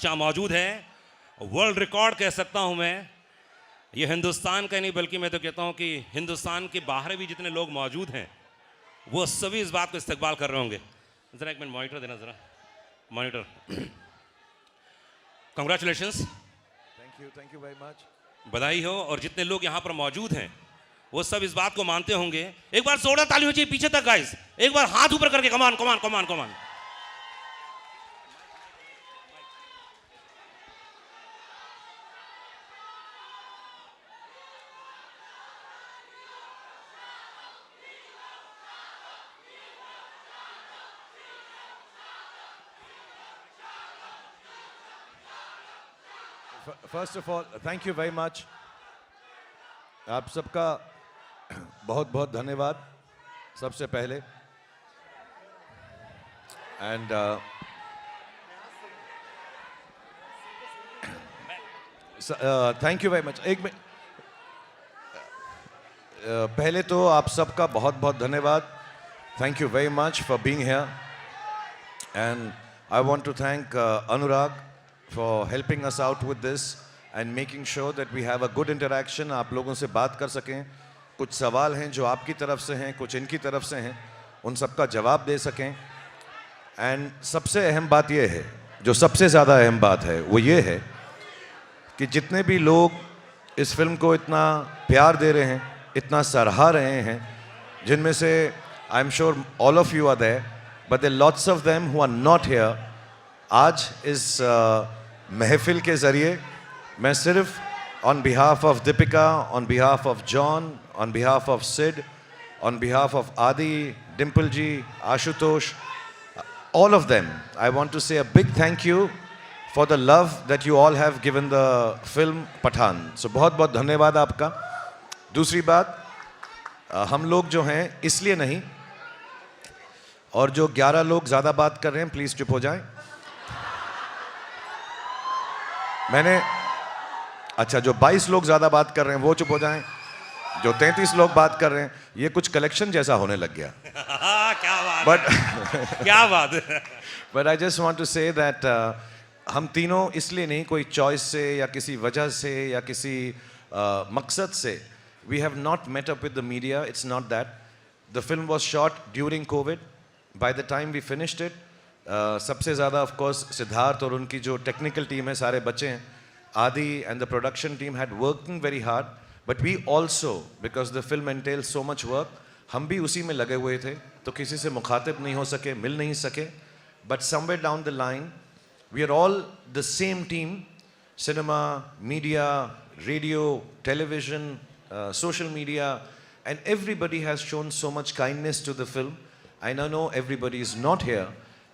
यहाँ मौजूद है, वर्ल्ड रिकॉर्ड कह सकता हूँ मैं। ये हिंदुस्तान का नहीं बल्कि मैं तो कहता हूँ कि हिंदुस्तान के बाहर भी जितने लोग मौजूद हैं वो सभी इस बात को इस्तकबाल कर रहे होंगे। ज़रा एक मिनट मॉनिटर देना, ज़रा monitor. Congratulations, thank you very much. बधाई हो। और जितने लोग यहाँ पर मौजूद हैं वो सब इस बात को मानते होंगे। एक बार जोरदार ताली हो चाहिए पीछे तक गाइस, एक बार हाथ ऊपर करके, come on come on come on come on. First of all thank you very much. आप सबका बहुत बहुत धन्यवाद सबसे पहले। And thank you very much. एक मिनट, पहले तो आप सबका बहुत बहुत धन्यवाद। Thank you very much for being here. And I want to thank Anurag for helping us out with this and making sure that we have a good interaction। आप लोगों से बात कर सकें, कुछ सवाल हैं जो आपकी तरफ से हैं, कुछ इनकी तरफ से हैं, उन सबका जवाब दे सकें। एंड सबसे अहम बात यह है, जो सबसे ज़्यादा अहम बात है वो ये है कि जितने भी लोग इस फिल्म को इतना प्यार दे रहे हैं, इतना सराहा रहे हैं, जिनमें से I am sure all of you are there, but there lots of them who are not here. आज इस महफिल के ज़रिए मैं सिर्फ on behalf of Deepika, on behalf of John, on behalf of Sid, on behalf of Adi, Dimple ji, Ashutosh, all of them, I want to say a big thank you for the love that you all have given the film Pathaan. So बहुत बहुत धन्यवाद आपका। दूसरी बात, हम लोग जो हैं इसलिए नहीं, और जो 11 लोग ज़्यादा बात कर रहे हैं प्लीज़ चुप हो जाएं। अच्छा, जो 22 लोग ज़्यादा बात कर रहे हैं वो चुप हो जाएं। जो 33 लोग बात कर रहे हैं, ये कुछ कलेक्शन जैसा होने लग गया। क्या बात बट क्या बात। But I just want to say that हम तीनों इसलिए नहीं, कोई चॉइस से या किसी वजह से या किसी मकसद से, we have not met up with the media. It's not that. The film was shot during Covid. By the time we finished it, सबसे ज़्यादा ऑफ कोर्स सिद्धार्थ और उनकी जो टेक्निकल टीम है, सारे बच्चे हैं, Adi and the production team had working very hard. But we also, because the film entail so much work, हम भी उसी में लगे हुए थे, तो किसी से मुखातिब नहीं हो सके, मिल नहीं सके। But somewhere down the line we are all the same team. Cinema, media, radio, television, social media, and everybody has shown so much kindness to the film. I know everybody is not here,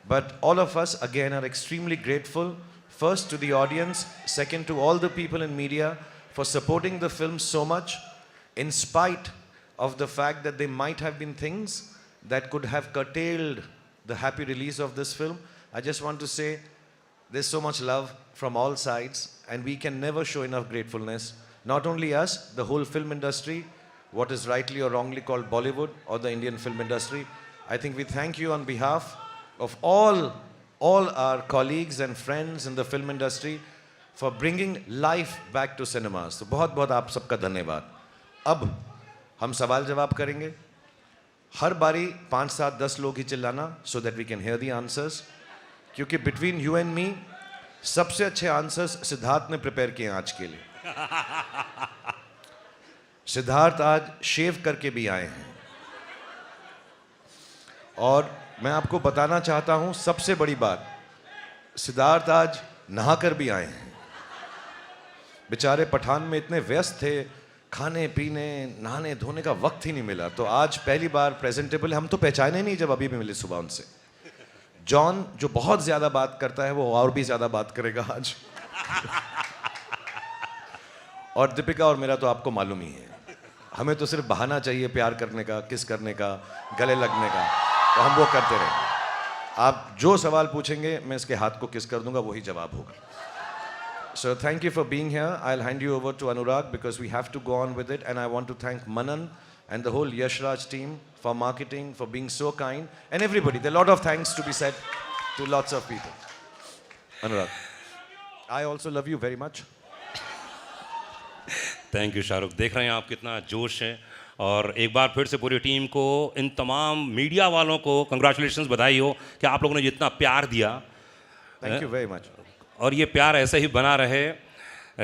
but all of us again are extremely grateful, first to the audience, second to all the people in media for supporting the film so much, in spite of the fact that there might have been things that could have curtailed the happy release of this film. I just want to say there's so much love from all sides, and we can never show enough gratefulness. Not only us, the whole film industry, what is rightly or wrongly called Bollywood or the Indian film industry. I think we thank you on behalf of all our colleagues and friends in the film industry for bringing life back to cinemas. तो बहुत बहुत आप सबका धन्यवाद। अब हम सवाल जवाब करेंगे। हर बारी 5, 7, 10 लोग ही चिल्लाना, so that we can hear the answers, क्योंकि between you and me सबसे अच्छे आंसर्स सिद्धार्थ ने प्रिपेयर किए हैं आज के लिए। सिद्धार्थ आज शेव करके भी आए हैं, और मैं आपको बताना चाहता हूं सबसे बड़ी बात, सिद्धार्थ आज नहाकर भी आए हैं। बेचारे पठान में इतने व्यस्त थे, खाने पीने नहाने धोने का वक्त ही नहीं मिला, तो आज पहली बार प्रेजेंटेबल। हम तो पहचाने नहीं जब अभी भी मिले सुबह उनसे। जॉन जो बहुत ज्यादा बात करता है वो और भी ज्यादा बात करेगा आज। और दीपिका और मेरा तो आपको मालूम ही है, हमें तो सिर्फ बहाना चाहिए प्यार करने का, किस करने का, गले लगने का, तो हम वो करते रहेंगे। आप जो सवाल पूछेंगे मैं इसके हाथ को किस कर दूंगा, वही जवाब होगा। So thank you for being here. I'll hand you over to Anurag because we have to go on with it, and I want to thank Manan and the whole Yashraj team for marketing, for being so kind, and everybody. There are a lot of thanks to be said to lots of people. Anurag. I also love you very much. Thank you Shahrukh. देख रहे हैं आप कितना जोश है, और एक बार फिर से पूरी टीम को, इन तमाम मीडिया वालों को कंग्रेचुलेशंस, बधाई हो कि आप लोगों ने जितना प्यार दिया, Thank you very much. और ये प्यार ऐसे ही बना रहे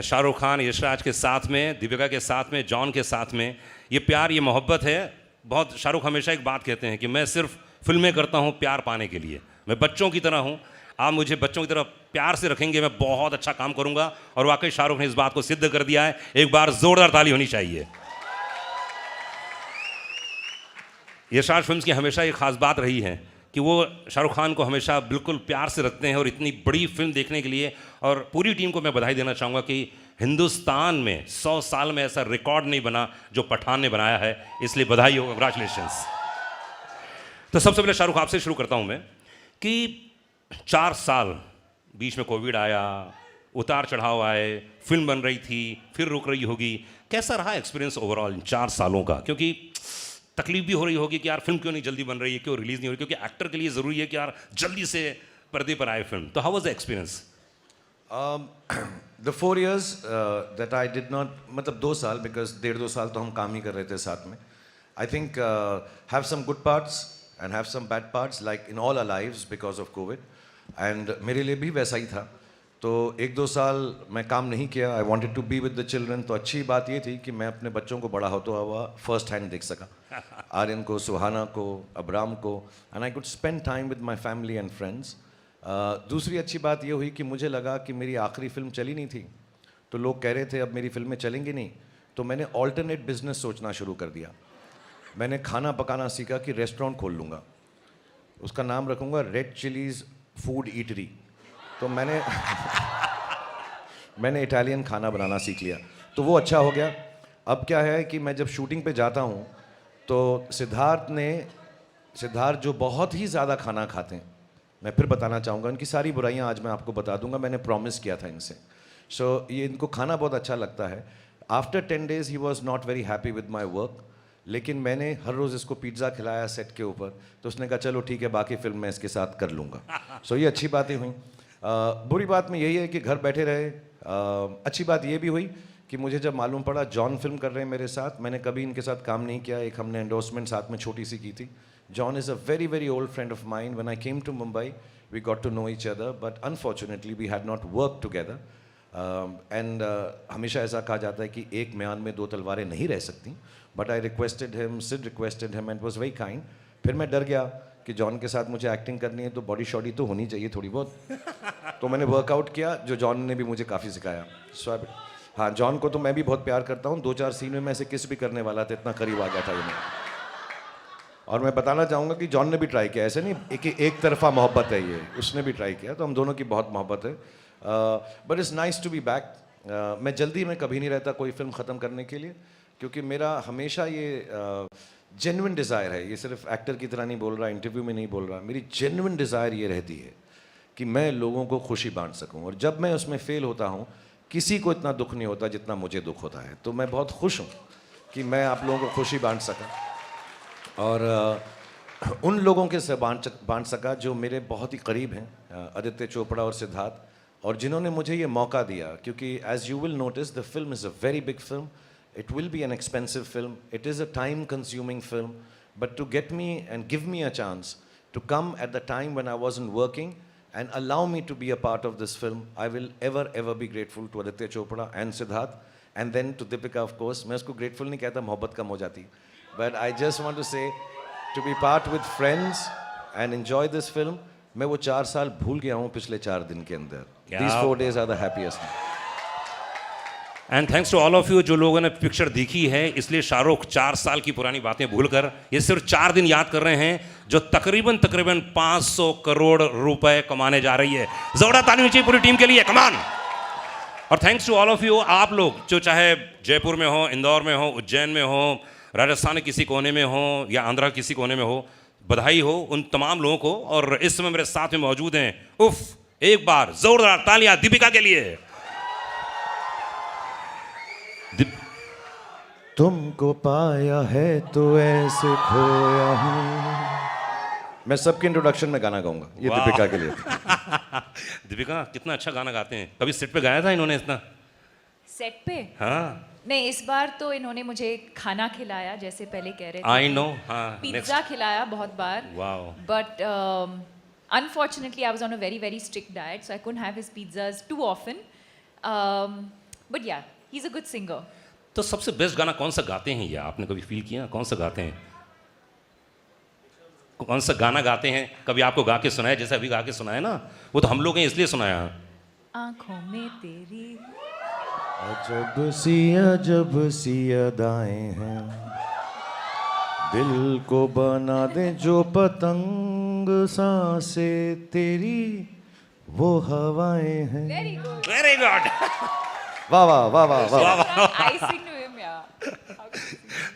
शाहरुख खान यशराज के साथ में, दीपिका के साथ में, जॉन के साथ में। ये प्यार, ये मोहब्बत है बहुत। शाहरुख हमेशा एक बात कहते हैं कि मैं सिर्फ फिल्में करता हूँ प्यार पाने के लिए, मैं बच्चों की तरह हूँ, आप मुझे बच्चों की तरह प्यार से रखेंगे, मैं बहुत अच्छा काम करूँगा। और वाकई शाहरुख ने इस बात को सिद्ध कर दिया है। एक बार जोरदार ताली होनी चाहिए। यशराज फिल्म्स की हमेशा एक खास बात रही है कि वो शाहरुख खान को हमेशा बिल्कुल प्यार से रखते हैं, और इतनी बड़ी फिल्म देखने के लिए, और पूरी टीम को मैं बधाई देना चाहूँगा कि हिंदुस्तान में 100 साल में ऐसा रिकॉर्ड नहीं बना जो पठान ने बनाया है, इसलिए बधाई हो, कंग्रेचुलेशंस। तो सबसे पहले शाहरुख आपसे शुरू करता हूँ मैं कि 4 साल बीच में कोविड आया, उतार चढ़ाव आए, फिल्म बन रही थी, फिर रुक रही होगी, कैसा रहा एक्सपीरियंस ओवरऑल इन 4 सालों का? क्योंकि तकलीफ भी हो रही होगी कि यार फिल्म क्यों नहीं जल्दी बन रही है, क्यों रिलीज नहीं हो रही, क्योंकि एक्टर के लिए ज़रूरी है कि यार जल्दी से पर्दे पर आए फिल्म। तो how was the experience? The 4 years that I did not, मतलब 2 साल, because 1.5-2 साल तो हम काम ही कर रहे थे साथ में. I think have some good parts and have some bad parts, like in all our lives because of COVID. And मेरे लिए भी वैसा ही था. तो 1-2 साल मैं काम नहीं किया. I wanted to be with the children. तो अच्छी बात ये थी कि मैं अपने बच्चों को बड़ा होता हुआ फर्स्ट हैंड देख सका. आर्यन को, सुहाना को, अब्राम को, and I could spend time with my family and friends. दूसरी अच्छी बात ये हुई कि मुझे लगा कि मेरी आखिरी फिल्म चली नहीं थी, तो लोग कह रहे थे अब मेरी फिल्में चलेंगी नहीं, तो मैंने ऑल्टरनेट बिजनेस सोचना शुरू कर दिया. मैंने खाना पकाना सीखा कि रेस्टोरेंट खोल लूँगा, उसका नाम रखूँगा रेड चिलीज़ फूड ईटरी. तो मैंने इटालियन खाना बनाना सीख लिया, तो वो अच्छा हो गया. अब क्या है कि मैं जब शूटिंग पे जाता हूँ तो सिद्धार्थ जो बहुत ही ज़्यादा खाना खाते हैं, मैं फिर बताना चाहूँगा, इनकी सारी बुराइयाँ आज मैं आपको बता दूंगा, मैंने प्रॉमिस किया था इनसे. सो ये इनको खाना बहुत अच्छा लगता है. After 10 days he was not very happy with my work, लेकिन मैंने हर रोज़ इसको पिज़्ज़ा खिलाया सेट के ऊपर, तो उसने कहा चलो ठीक है, बाकी फिल्म मैं इसके साथ कर लूँगा. सो ये अच्छी बातें हुई. बुरी बात में यही है कि घर बैठे रहे. अच्छी बात ये भी हुई कि मुझे जब मालूम पड़ा जॉन फिल्म कर रहे हैं मेरे साथ, मैंने कभी इनके साथ काम नहीं किया. एक हमने एंडोर्समेंट साथ में छोटी सी की थी. John is a very, very old friend of mine. When I came to Mumbai, we got to know each other, but unfortunately we had not worked together. And हमेशा ऐसा कहा जाता है कि एक म्यान में 2 तलवारें नहीं रह सकती. But I requested him, Sid requested him, and was very kind. फिर मैं डर गया कि जॉन के साथ मुझे एक्टिंग करनी है तो बॉडी शॉडी तो होनी चाहिए थोड़ी बहुत. तो मैंने वर्कआउट किया, जो जॉन ने भी मुझे काफ़ी सिखाया. हाँ, जॉन को तो मैं भी बहुत प्यार करता हूँ. 2-4 सीन में मैं ऐसे किस भी करने वाला था, इतना करीब आ गया था ये. और मैं बताना चाहूँगा कि जॉन ने भी ट्राई किया, ऐसे नहीं एक तरफा मोहब्बत है ये, उसने भी ट्राई किया, तो हम दोनों की बहुत मोहब्बत है. But it's nice to be back. मैं जल्दी में कभी नहीं रहता कोई फिल्म ख़त्म करने के लिए, क्योंकि मेरा हमेशा ये जेन्युइन डिज़ायर है. ये सिर्फ एक्टर की तरह नहीं बोल रहा, इंटरव्यू में नहीं बोल रहा, मेरी जेन्युइन डिज़ायर ये रहती है कि मैं लोगों को खुशी बांट सकूँ. और जब मैं उसमें फ़ेल होता हूँ, किसी को इतना दुख नहीं होता जितना मुझे दुख होता है. तो मैं बहुत खुश हूँ कि मैं आप लोगों को खुशी बांट सका, और उन लोगों के से बांट सका जो मेरे बहुत ही करीब हैं, आदित्य चोपड़ा और सिद्धार्थ, और जिन्होंने मुझे ये मौका दिया. क्योंकि as you will notice the film is a very big film. It will be an expensive film. It is a time consuming film. But to get me and give me a chance to come at the time when I wasn't working and allow me to be a part of this film, I will ever be grateful to Aditya Chopra and Siddharth, and then to Deepika, of course. मैं उसको grateful नहीं कहता, मोहब्बत कम हो जाती. But I just want to say, to be part with friends and enjoy this film. मैं वो 4 साल भूल गया हूँ पिछले 4 दिन के अंदर. These 4 days are the happiest. And thanks to all of you जो लोगों ने पिक्चर देखी है, इसलिए शाहरुख 4 साल की पुरानी बातें भूलकर ये सिर्फ 4 दिन याद कर रहे हैं, जो तकरीबन 500 करोड़ रुपए कमाने जा रही है. जोरदार ताली चाहिए पूरी टीम के लिए, कमान. और thanks to all of you, आप लोग जो चाहे जयपुर में हो, इंदौर में हो, उज्जैन में हो, राजस्थान के किसी कोने में हो, या आंध्रा के किसी कोने में हो, बधाई हो उन तमाम लोगों को. और इस समय मेरे साथ में मौजूद हैं, उफ, एक बार जोरदार तालियां दीपिका के लिए. तुमको पाया है तो ऐसे खोया हूँ, मैं सबके इंट्रोडक्शन में गाना गाऊंगा, ये वाह। दीपिका के लिए। दीपिका कितना अच्छा गाना गाते हैं, कभी सेट पे गाया था इन्होंने इतना? सेट पे हाँ नहीं, इस बार तो इन्होंने मुझे खाना खिलाया, जैसे पहले कह रहे थे। आई नो, हाँ पिज्जा खिलाया बहुत बार। Wow. But unfortunately, I was on a very, very strict diet, so I couldn't have his pizzas too often. But yeah, he's a good singer. तो सबसे बेस्ट गाना कौन सा गाते हैं ये, आपने कभी फील किया कौन सा गाते हैं? कौन सा गाना गाते हैं, कभी आपको गा के सुनाया जैसे अभी गा के सुनाया ना, वो तो हम लोग हैं इसलिए सुनाया। आंखों में तेरी अजब सी अदाएं हैं, दिल को बना दे जो पतंग, सांसें तेरी वो हवाएं हैं। Very good. Very good. वाह वाह वाह वाह वाह। I sing to him, yeah.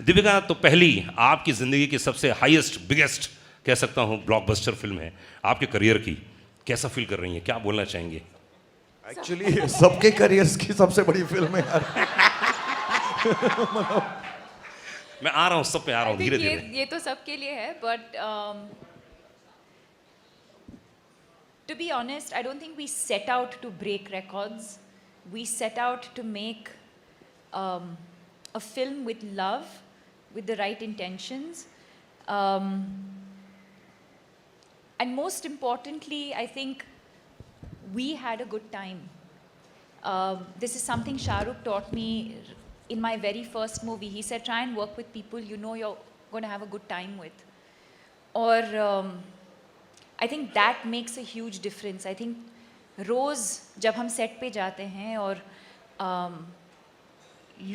Deepika, तो पहली आपकी जिंदगी की सबसे हाईएस्ट बिगेस्ट कह सकता हूँ ब्लॉकबस्टर फिल्म है आपके करियर की, कैसा फील कर रही हैं, क्या बोलना चाहेंगे? एक्चुअली सबके करियर्स की सबसे बड़ी फिल्म है यार। मैं आ रहा हूँ, सब पे आ रहा हूँ I think धीरे धीरे। ये तो सबके लिए है, but to be honest, I don't think we set out to break records. We set out to make a film with love, with the right intentions. And most importantly, I think we had a good time. This is something Shah Rukh taught me in my very first movie. He said, try and work with people you know you're going to have a good time with. Or I think that makes a huge difference. I think रोज़ जब हम set पे जाते हैं और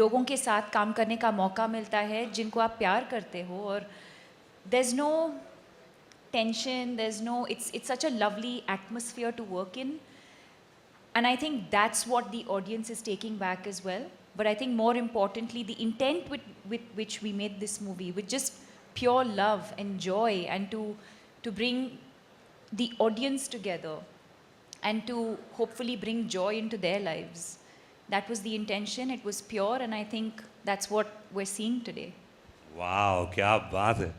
लोगों के साथ काम करने का मौका मिलता है जिनको आप प्यार करते हो, और there's no tension, there's no, it's such a lovely atmosphere to work in, and I think that's what the audience is taking back as well. But I think more importantly, the intent with which we made this movie, with just pure love and joy, and to bring the audience together and to hopefully bring joy into their lives. That was the intention. It was pure, and I think that's what we're seeing today. वाह, क्या बात है।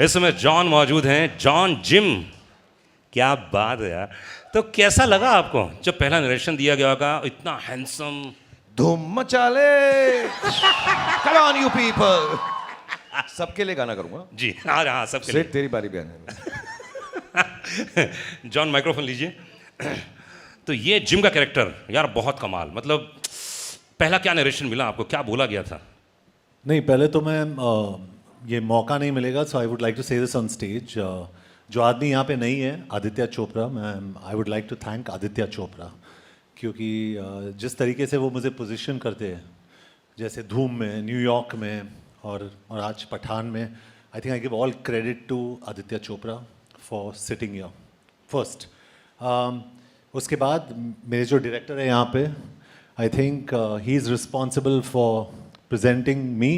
इस समय John मौजूद हैं, John gym, क्या बात है यार। तो कैसा लगा आपको जब पहला नरेशन दिया गया होगा, इतना हैंडसम? धूम मचा ले, come on you people। सबके लिए गाना करूंगा जी हाँ हाँ, सबके लिए। सेठ तेरी बारी भी आने। जॉन माइक्रोफोन लीजिए। तो ये जिम का कैरेक्टर यार बहुत कमाल, मतलब पहला क्या नरेशन मिला आपको, क्या बोला गया था? नहीं, पहले तो मैं ये मौका नहीं मिलेगा, so I would like to say this on stage. जो आदमी यहाँ पे नहीं है, आदित्य चोपड़ा, मैं I would like to thank Aditya Chopra, क्योंकि जिस तरीके से वो मुझे पोजीशन करते हैं, जैसे धूम में, न्यूयॉर्क में और आज पठान में, I think I give all credit to Aditya Chopra for sitting here first. उसके बाद मेरे जो डायरेक्टर है यहाँ पे, I think he is responsible for presenting me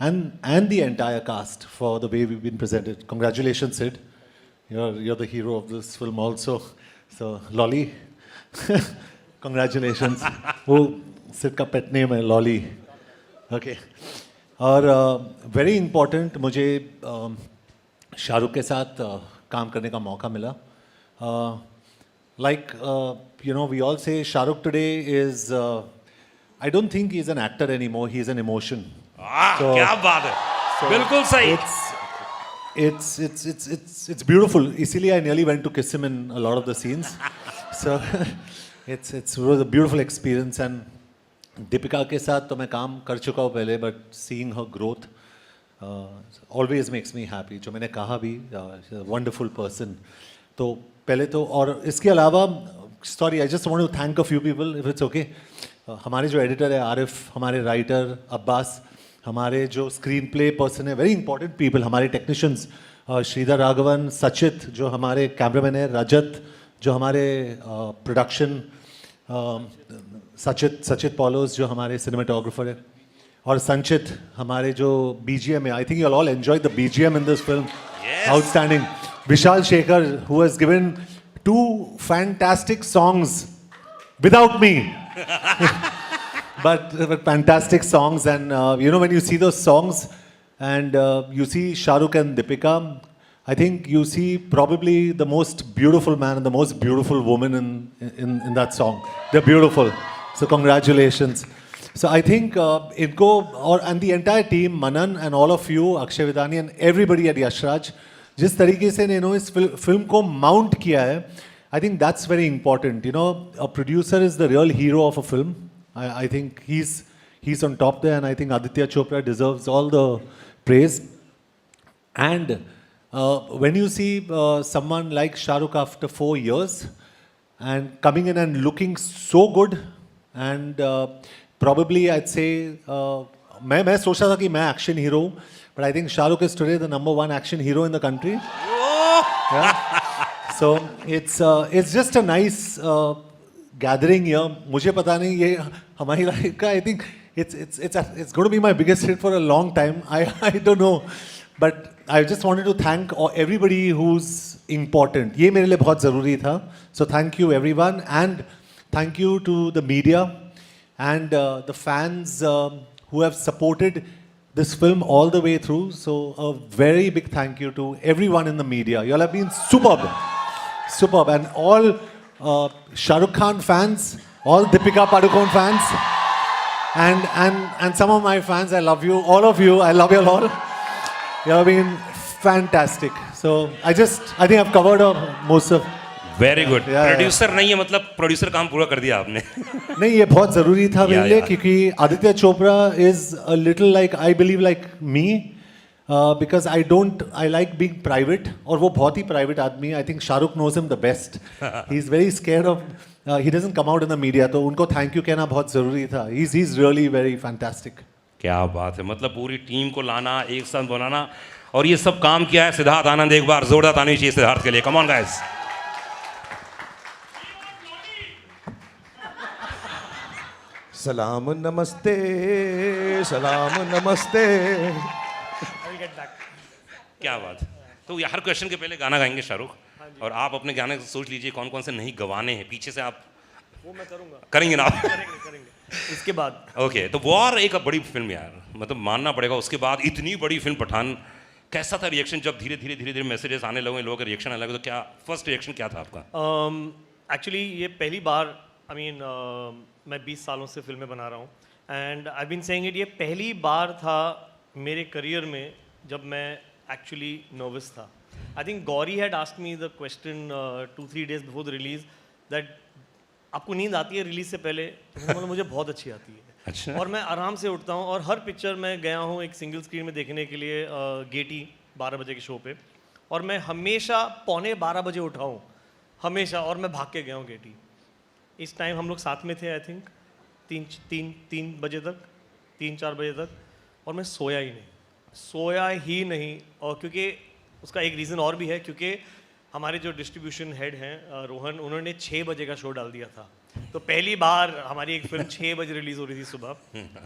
and the entire cast for the way we've been presented. Congratulations, Sid. You're the hero of this film also. So Lolly, congratulations. वो Sid का pet name है Lolly. Okay. और very important, मुझे शाहरुख के साथ काम करने का मौका मिला. Like you know, we all say Shahrukh today is. I don't think he's an actor anymore. He's an emotion. So, क्या बात है, बिल्कुल सही। It's beautiful. इसीलिए I nearly went to kiss him in a lot of the scenes. So it was a beautiful experience. And Deepika के साथ तो मैं काम कर चुका हूँ पहले, but seeing her growth always makes me happy. जो मैंने कहा भी, she's a wonderful person. तो पहले तो, और इसके अलावा, sorry, I just want to thank a few people, if it's okay. हमारे जो एडिटर है आरिफ, हमारे राइटर अब्बास, हमारे जो स्क्रीन प्ले पर्सन है, वेरी इंपॉर्टेंट पीपल, हमारे टेक्नीशियंस श्रीधर राघवन, सचित जो हमारे कैमरामैन है, रजत जो हमारे प्रोडक्शन, सचित पॉलोस जो हमारे सिनेमाटोग्राफर है, और संचित हमारे जो BGM है. I think you all enjoy the BGM in this film, outstanding. Vishal Shekhar who has given 2 fantastic songs without me. but fantastic songs, and you know, when you see those songs and you see Shah Rukh and Deepika, I think you see probably the most beautiful man and the most beautiful woman in that song. They're beautiful. So congratulations. So I think and the entire team, Manan and all of you, Akshay Vidani and everybody at Yashraj, जिस तरीके से इस film को mount किया है, I think that's very important. You know, a producer is the real hero of a film. I think he's on top there, and I think Aditya Chopra deserves all the praise. And when you see someone like Shah Rukh after 4 years and coming in and looking so good, and probably I'd say मैं सोच रहा था कि मैं action hero हूँ, but I think Shah Rukh is today the #1 action hero in the country. Yeah. So it's just a nice gathering here. मुझे पता नहीं ये हमारी लाइफ का, I think it's going to be my biggest hit for a long time. I don't know, but I just wanted to thank everybody who's important. ये मेरे लिए बहुत ज़रूरी था. So thank you everyone, and thank you to the media and the fans who have supported this film all the way through. So a very big thank you to everyone in the media. You all have been superb. Superb. And all Shah Rukh Khan fans, all Deepika Padukone fans, and some of my fans, I love you. All of you, I love you all. You have been fantastic. So I think I've covered most of. Very good. Yeah, producer नहीं है मतलब producer काम पूरा कर दिया आपने. नहीं, ये बहुत ज़रूरी था मेरे लिए, yeah. क्योंकि Aditya Chopra is a little like, I believe like me, because I like being private, और वो बहुत ही private आदमी है. I think Shahrukh knows him the best. He's very scared of, he doesn't come out in the media, तो उनको thank you कहना बहुत ज़रूरी था. He's really very fantastic. क्या बात है, मतलब पूरी टीम को लाना, एक साथ बनाना, और ये सब काम किया है सिद्धार्थ आनंद. एक बार जोरदार ताली चाहिए सिद्धार्थ के लिए. Come on guys. सलाम नमस्ते, सलाम नमस्ते. क्या बात. तो हर क्वेश्चन के पहले गाना गाएंगे शाहरुख, और आप अपने गाने सोच लीजिए कौन कौन से नहीं गवाने हैं. पीछे से आप वो मैं करूँगा. करेंगे ना. करेंगे इसके बाद. ओके, तो वॉर एक बड़ी फिल्म यार, मतलब मानना पड़ेगा. उसके बाद इतनी बड़ी फिल्म पठान, कैसा था रिएक्शन जब धीरे धीरे मैसेजेस आने लगे, लोगों का रिएक्शन आने लगे, तो क्या फर्स्ट रिएक्शन क्या था आपका? एक्चुअली ये पहली बार, मैं 20 सालों से फिल्में बना रहा हूँ, and I been saying it, ये पहली बार था मेरे करियर में जब मैं एक्चुअली नर्वस था. I think Gauri had asked me the question 2-3 days before the release that आपको नींद आती है रिलीज से पहले? तो मुझे बहुत अच्छी आती है. अच्छा. और मैं आराम से उठता हूँ, और हर पिक्चर मैं गया हूँ एक सिंगल स्क्रीन में देखने के लिए, गेटी 12 बजे के शो पे, और मैं हमेशा 11:45 बजे उठा हूँ, हमेशा, और मैं भाग के गया हूँ गेटी. इस टाइम हम लोग साथ में थे, आई थिंक 3 बजे तक, 3-4 बजे तक, और मैं सोया ही नहीं. और क्योंकि उसका एक रीज़न और भी है, क्योंकि हमारे जो डिस्ट्रीब्यूशन हेड हैं रोहन, उन्होंने 6 बजे का शो डाल दिया था. तो पहली बार हमारी एक फिल्म 6 बजे रिलीज़ हो रही थी सुबह,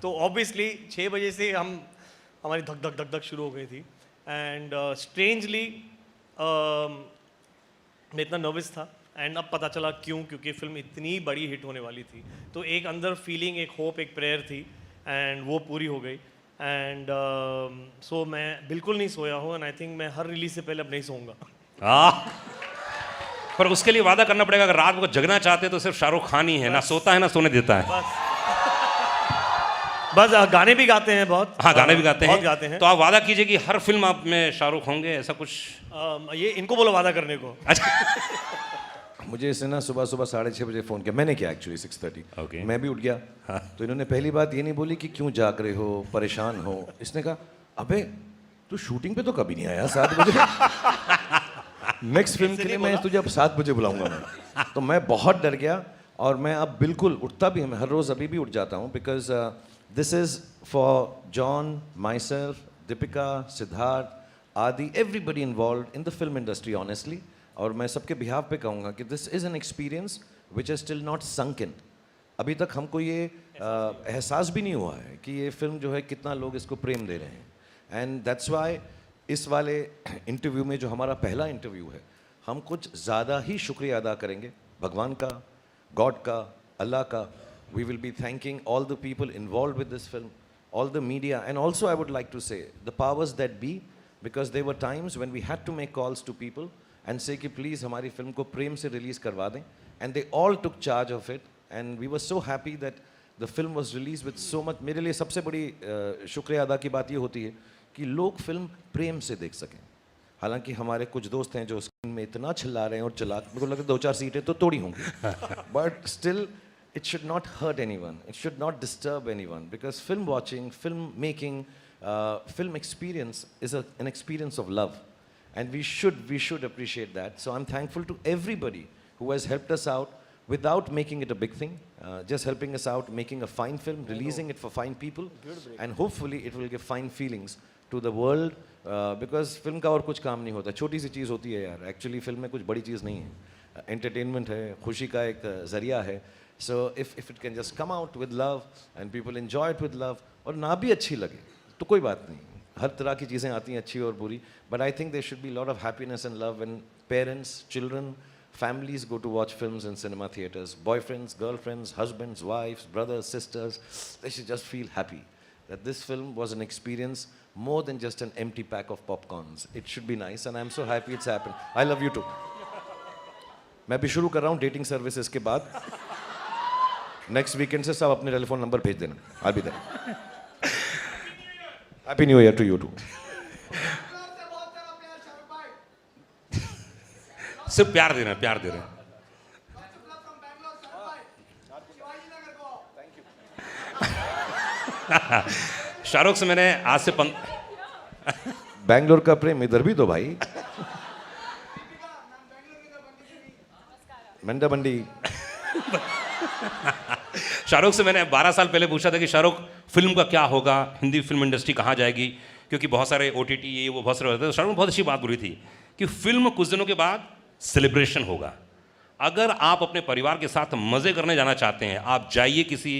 तो ऑब्वियसली 6 बजे से हमारी धक धक शुरू हो गई थी. एंड स्ट्रेंजली मैं इतना नर्वस था, एंड अब पता चला क्यों, क्योंकि फिल्म इतनी बड़ी हिट होने वाली थी. तो एक अंदर फीलिंग, एक होप, एक प्रेयर थी, एंड वो पूरी हो गई. एंड सो मैं बिल्कुल नहीं सोया हूँ, एंड आई थिंक मैं हर रिलीज से पहले अब नहीं सोऊंगा. पर उसके लिए वादा करना पड़ेगा, अगर रात को जगना चाहते तो सिर्फ शाहरुख खान ही है, ना सोता है ना सोने देता है. बस गाने भी गाते हैं बहुत. हाँ, गाने भी गाते बहुत गाते हैं. हैं. तो आप वादा कीजिए कि हर फिल्म आप में शाहरुख होंगे, ऐसा कुछ. ये इनको बोलो वादा करने को. अच्छा. मुझे इसने ना सुबह 6:30 बजे फ़ोन किया. मैंने किया एक्चुअली 6:30. Okay. मैं भी उठ गया. तो इन्होंने पहली बात ये नहीं बोली कि क्यों जाग रहे हो, परेशान हो. इसने कहा, अबे तू शूटिंग पे तो कभी नहीं आया 7 बजे. नेक्स्ट फिल्म के लिए मैं तुझे अब 7 बजे बुलाऊंगा मैं. तो मैं बहुत डर गया, और मैं अब बिल्कुल उठता भी हूँ, हर रोज़ अभी भी उठ जाता हूँ, because this is for John, myself, Deepika, Siddharth, आदि, everybody involve in the film industry honestly. और मैं सबके बिहाव पे कहूँगा कि this is an experience which is still not sunk in. अभी तक हमको ये एहसास भी नहीं हुआ है कि ये फिल्म जो है कितना लोग इसको प्रेम दे रहे हैं. एंड दैट्स वाई इस वाले इंटरव्यू में, जो हमारा पहला इंटरव्यू है, हम कुछ ज़्यादा ही शुक्रिया अदा करेंगे भगवान का, गॉड का, अल्लाह का. We will be thanking all the people involve with this film, all the media, and also I would like to say the powers that be, because there were times when we had to make calls to people and say कि please हमारी film को प्रेम से release करवा दें, and they all took charge of it, and we were so happy that the film was released with so much. मेरे लिए सबसे बड़ी शुक्रिया अदा की बात ये होती है कि लोग फिल्म प्रेम से देख सकें. हालांकि हमारे कुछ दोस्त हैं जो स्क्रीन में इतना चिल्ला रहे हैं और चिल्ला, मेरे को लगता है 2-4 सीटें तो तोड़ी होंगी, but still it should not hurt anyone, it should not disturb anyone, because film watching, film making, film experience is an experience of love, and we should appreciate that. So I'm thankful to everybody who has helped us out without making it a big thing, just helping us out, making a fine film, releasing it for fine people, and hopefully it will give fine feelings to the world, because film का और कुछ काम नहीं होता, छोटी सी चीज़ होती है यार. Actually film में कुछ बड़ी चीज़ नहीं है, entertainment है, खुशी का एक ज़रिया है. So if it can just come out with love and people enjoy it with love, और ना भी अच्छी लगे तो कोई बात नहीं, हर तरह की चीज़ें आती हैं अच्छी और बुरी, but I think there should be a lot of happiness and love when parents, children, families go to watch films in cinema theaters. Boyfriends, girlfriends, husbands, wives, brothers, sisters, they should just feel happy that this film was an experience more than just an empty pack of popcorns. It should be nice, and I'm so happy it's happened. I love you too. मैं भी शुरू कर रहा हूँ dating services के बाद. Next weekend से सब अपने टेलीफोन नंबर भेज देना. I'll be there. Happy New Year to you too. सिर्फ प्यार दे रहे हैं, प्यार दे रहे हैं. शाहरुख से मैंने आज से बैंगलोर का प्रेम इधर भी तो भाई. मंडा मंडी. शाहरुख से मैंने 12 साल पहले पूछा था कि शाहरुख फिल्म का क्या होगा, हिंदी फिल्म इंडस्ट्री कहाँ जाएगी, क्योंकि बहुत सारे OTT ये वो बहुत सारे होते हैं. तो शाहरुख ने बहुत अच्छी बात बोली थी कि फिल्म कुछ दिनों के बाद सेलिब्रेशन होगा. अगर आप अपने परिवार के साथ मज़े करने जाना चाहते हैं, आप जाइए किसी,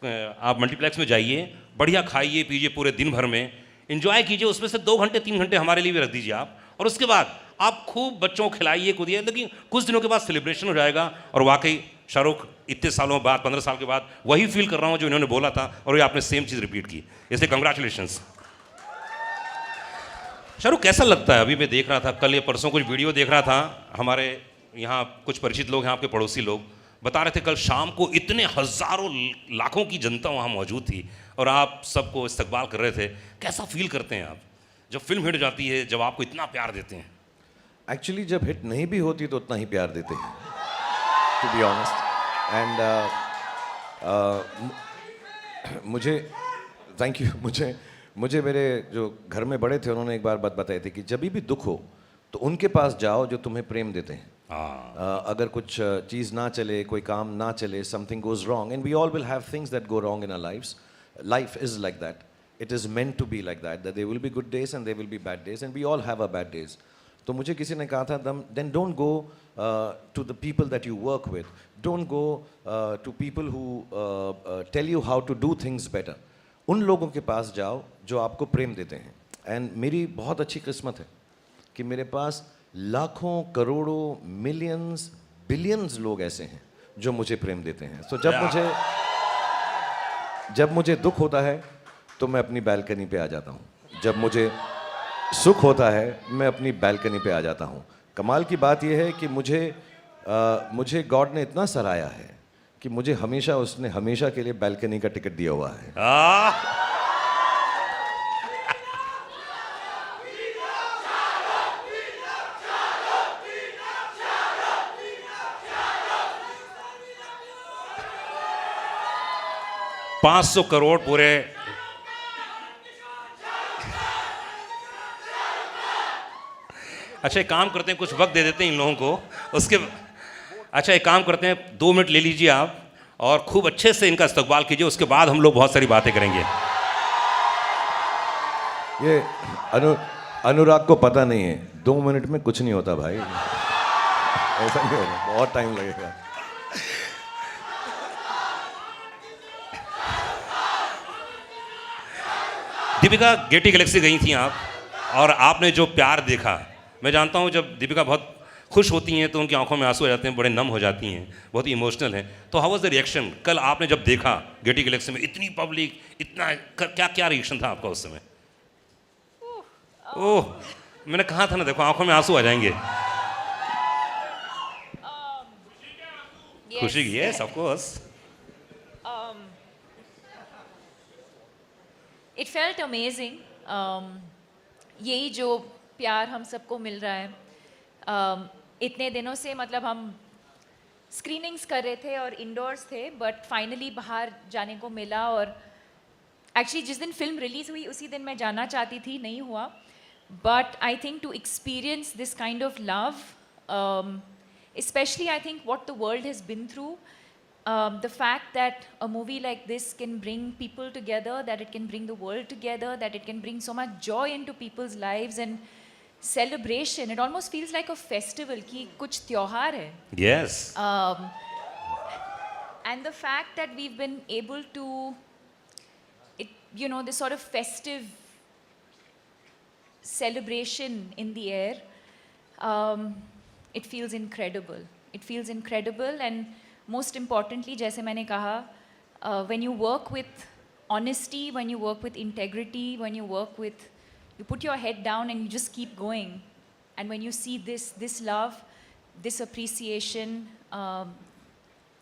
आप मल्टीप्लेक्स में जाइए, बढ़िया खाइए पीजिए पूरे दिन भर में, एंजॉय कीजिए, उसमें से 2 घंटे 3 घंटे हमारे लिए भी रख दीजिए आप, और उसके बाद आप खूब बच्चों को खिलाइए कूदिए. लेकिन कुछ दिनों के बाद सेलिब्रेशन हो जाएगा. और वाकई शाहरुख इतने सालों बाद, 15 साल के बाद वही फील कर रहा हूँ जो इन्होंने बोला था, और ये आपने सेम चीज़ रिपीट की, इसलिए कंग्रेचुलेशंस. शाहरुख कैसा लगता है? अभी मैं देख रहा था, कल या परसों कुछ वीडियो देख रहा था, हमारे यहाँ कुछ परिचित लोग हैं, आपके पड़ोसी लोग बता रहे थे कल शाम को इतने हज़ारों लाखों की जनता वहाँ मौजूद थी और आप सबको इस्तकबाल कर रहे थे. कैसा फील करते हैं आप जब फिल्म हिट जाती है, जब आपको इतना प्यार देते हैं? एक्चुअली जब हिट नहीं भी होती तो उतना ही प्यार देते हैं, टू बी ऑनेस्ट. एंड मुझे थैंक यू. मुझे मेरे जो घर में बड़े थे उन्होंने एक बार बात बताई थी कि जब भी दुख हो तो उनके पास जाओ जो तुम्हें प्रेम देते हैं. अगर कुछ चीज़ ना चले, कोई काम ना चले, something goes wrong, and we all will have things that go wrong in our lives. Life is like that. It is meant to be like that. That there will be good days and there will be bad days, and we all have our bad days. तो मुझे किसी ने कहा था, then don't go to the people that you work with. Don't go to people who tell you how to do things better. उन लोगों के पास जाओ जो आपको प्रेम देते हैं. And मेरी बहुत अच्छी किस्मत है कि मेरे पास लाखों, करोड़ों, मिलियंस, बिलियंस लोग ऐसे हैं जो मुझे प्रेम देते हैं. तो जब मुझे दुख होता है तो मैं अपनी बैल्कनी पे आ जाता हूँ. जब मुझे सुख होता है मैं अपनी बैल्कनी पे आ जाता हूँ. कमाल की बात यह है कि मुझे गॉड ने इतना सराहा है कि मुझे उसने हमेशा के लिए बैल्कनी का टिकट दिया हुआ है. $500 करोड़ पूरे. अच्छा एक काम करते हैं, कुछ वक्त दे देते हैं इन लोगों को, उसके अच्छा एक काम करते हैं, 2 मिनट ले लीजिए आप और खूब अच्छे से इनका इस्तकबाल कीजिए, उसके बाद हम लोग बहुत सारी बातें करेंगे. ये अनुराग को पता नहीं है, 2 मिनट में कुछ नहीं होता भाई. ऐसा नहीं होगा, बहुत टाइम लगेगा. दीपिका, गेटी गैलेक्सी गई थी आप, और आपने जो प्यार देखा, मैं जानता हूँ जब दीपिका बहुत खुश होती हैं तो उनकी आंखों में आंसू आ जाते हैं, बड़े नम हो जाती हैं, बहुत ही इमोशनल हैं. तो हाउ वाज द रिएक्शन कल आपने जब देखा गेटी गैलेक्सी में, इतनी पब्लिक, इतना क्या क्या रिएक्शन था आपका उस समय? ओह, मैंने कहा था ना, देखो आंखों में आंसू आ जाएंगे। Yes. खुशी की, yes of course. It felt amazing. यही जो प्यार हम सबको मिल रहा है, इतने दिनों से मतलब हम स्क्रीनिंग्स कर रहे थे और इंडोर्स थे, बट फाइनली बाहर जाने को मिला। और एक्चुअली जिस दिन फिल्म रिलीज हुई उसी दिन मैं जाना चाहती थी, नहीं हुआ। But I think to experience this kind of love, especially I think what the world has been through, the fact that a movie like this can bring people together, that it can bring the world together, that it can bring so much joy into people's lives and celebration. It almost feels like a festival कि कुछ त्योहार है. Yes, And the fact that we've been able to, it, you know, this sort of festive celebration in the air, it feels incredible. It feels incredible, and most importantly, जैसे मैंने कहा, when you work with honesty, when you work with integrity, when you work with, you put your head down and you just keep going. And when you see this love, this appreciation,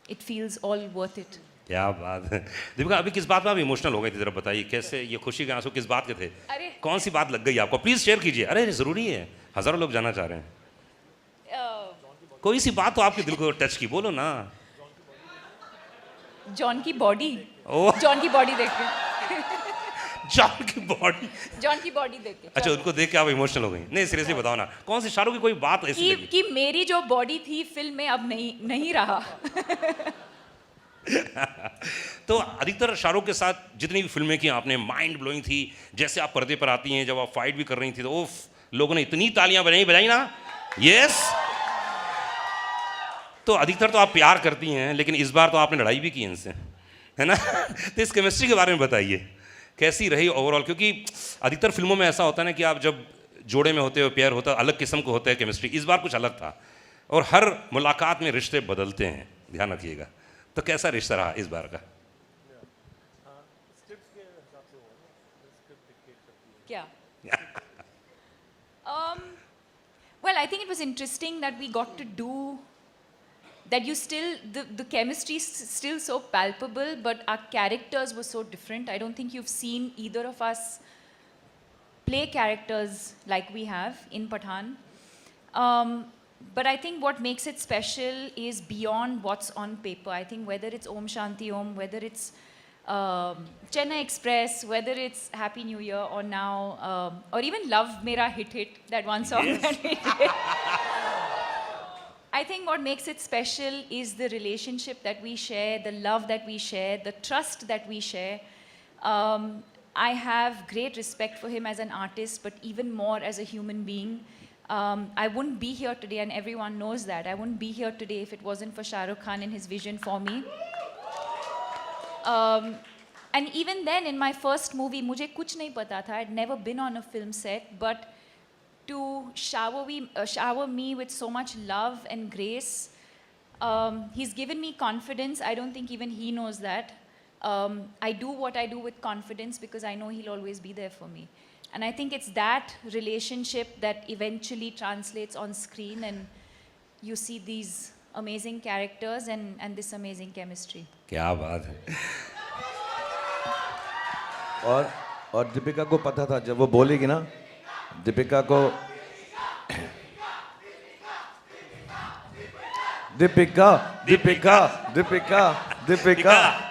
it feels all worth it. क्या बात है। दीपिका, अभी किस बात में आप emotional हो गए थे, जरा बताइए कैसे, ये खुशी के आंसू किस बात के थे? अरे कौन सी बात लग गई आपको, प्लीज शेयर कीजिए। अरे जरूरी है, हजारों लोग जानना चाह रहे हैं। कोई सी बात तो आपके दिल को टच की, बोलो ना। जॉन की बॉडी, ओह। जॉन की बॉडी देख के, जॉन की बॉडी, जॉन की बॉडी देख के, अच्छा उनको देख के आप इमोशनल हो गई? नहीं सीरियसली बताओ ना, कौन सी शाहरुख की कोई बात ऐसी लगी? कि मेरी जो बॉडी थी फिल्म में अब नहीं रहा। तो अधिकतर शाहरुख के साथ जितनी भी फिल्में की आपने, माइंड ब्लोइंग थी। जैसे आप पर्दे पर आती हैं, जब आप फाइट भी कर रही थी तो उफ, लोगों ने इतनी तालियां बजाई ना। यस, तो अधिकतर तो आप प्यार करती हैं, लेकिन इस बार तो आपने लड़ाई भी की इनसे, है ना? तो इस केमिस्ट्री के बारे में बताइए, कैसी रही ओवरऑल? क्योंकि अधिकतर फिल्मों में ऐसा होता है ना कि आप जब जोड़े में होते हो, पेयर होता है, अलग किस्म को होता है केमिस्ट्री। इस बार कुछ अलग था, और हर मुलाकात में रिश्ते बदलते हैं, ध्यान रखिएगा। तो कैसा रिश्ता रहा इस बार का? क्या? Well, I think it was interesting that we got to do that. You still, the chemistry is still so palpable, but our characters were so different. I don't think you've seen either of us play characters like we have in Pathaan. But I think what makes it special is beyond what's on paper. I think whether it's Om Shanti Om, whether it's Chennai Express, whether it's Happy New Year, or now, or even Love Mera Hit, that one song that we did. I think what makes it special is the relationship that we share, the love that we share, the trust that we share. I have great respect for him as an artist, but even more as a human being. I wouldn't be here today, and everyone knows that. I wouldn't be here today if it wasn't for Shah Rukh Khan and his vision for me. And even then, in my first movie, मुझे कुछ नहीं पता था. I'd never been on a film set, but to shower me with so much love and grace, he's given me confidence. I don't think even he knows that. I do what I do with confidence because I know he'll always be there for me. And I think it's that relationship that eventually translates on screen, and you see these amazing characters and this amazing chemistry. क्या बात है। और दीपिका को पता था, जब वो बोलेगी ना, दीपिका को दीपिका दीपिका दीपिका दीपिका